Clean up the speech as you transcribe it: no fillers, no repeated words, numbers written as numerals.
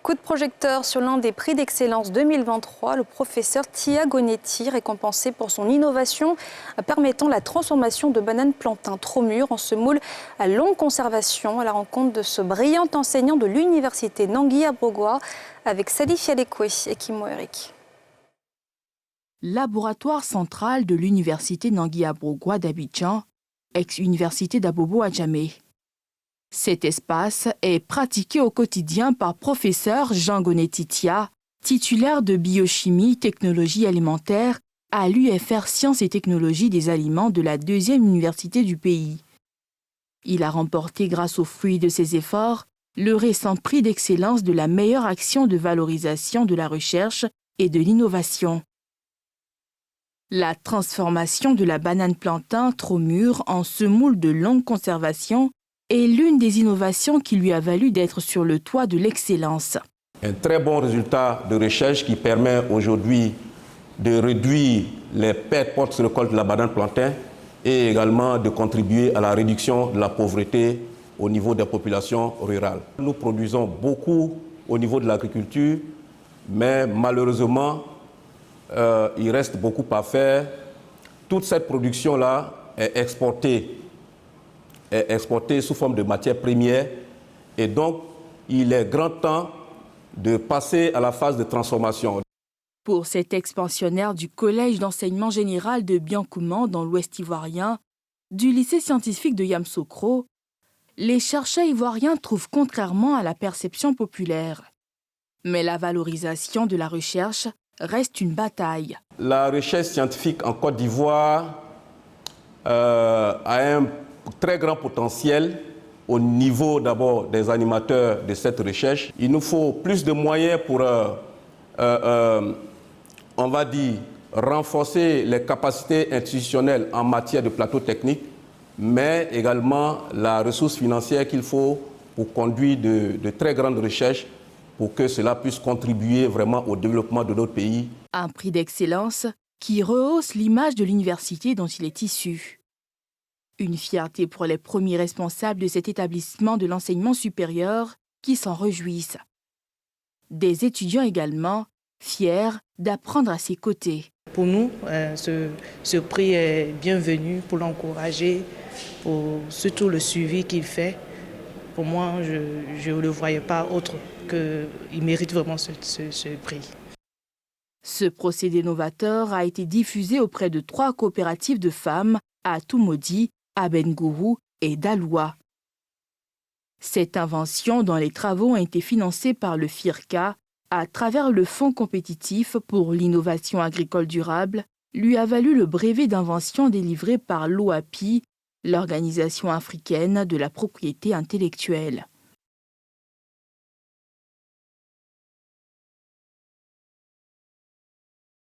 Coup de projecteur sur l'un des prix d'excellence 2023, le professeur Tia Gonetti, récompensé pour son innovation permettant la transformation de bananes plantain trop mûres en semoule à longue conservation, à la rencontre de ce brillant enseignant de l'université Nangui-Abrogwa avec Salif Yalekwe et Kimo Eric. Laboratoire central de l'université Nangui-Abrogwa d'Abidjan, ex-université d'Abobo-Adjamé. Cet espace est pratiqué au quotidien par professeur Jean Gonetti Tia, titulaire de biochimie, technologie alimentaire à l'UFR Sciences et Technologies des Aliments de la deuxième université du pays. Il a remporté, grâce aux fruits de ses efforts, le récent prix d'excellence de la meilleure action de valorisation de la recherche et de l'innovation. La transformation de la banane plantain trop mûre en semoule de longue conservation est l'une des innovations qui lui a valu d'être sur le toit de l'excellence. Un très bon résultat de recherche qui permet aujourd'hui de réduire les pertes post-récolte de la banane plantain et également de contribuer à la réduction de la pauvreté au niveau des populations rurales. Nous produisons beaucoup au niveau de l'agriculture, mais malheureusement, il reste beaucoup à faire. Toute cette production-là est exportée sous forme de matières premières. Et donc, il est grand temps de passer à la phase de transformation. Pour cet ex-pensionnaire du Collège d'enseignement général de Biankouman dans l'Ouest ivoirien, du lycée scientifique de Yamoussoukro, les chercheurs ivoiriens trouvent contrairement à la perception populaire. Mais la valorisation de la recherche reste une bataille. La recherche scientifique en Côte d'Ivoire a un très grand potentiel au niveau d'abord des animateurs de cette recherche. Il nous faut plus de moyens pour, on va dire, renforcer les capacités institutionnelles en matière de plateau technique, mais également la ressource financière qu'il faut pour conduire de très grandes recherches pour que cela puisse contribuer vraiment au développement de notre pays. Un prix d'excellence qui rehausse l'image de l'université dont il est issu. Une fierté pour les premiers responsables de cet établissement de l'enseignement supérieur qui s'en réjouissent. Des étudiants également, fiers d'apprendre à ses côtés. Pour nous, ce prix est bienvenu pour l'encourager, pour surtout le suivi qu'il fait. Pour moi, je ne le voyais pas autre qu'il mérite vraiment ce prix. Ce procédé novateur a été diffusé auprès de 3 coopératives de femmes à Toumoudi, à Bengourou et Daloua. Cette invention, dont les travaux ont été financés par le FIRCA à travers le Fonds compétitif pour l'innovation agricole durable, lui a valu le brevet d'invention délivré par l'OAPI, l'Organisation africaine de la propriété intellectuelle.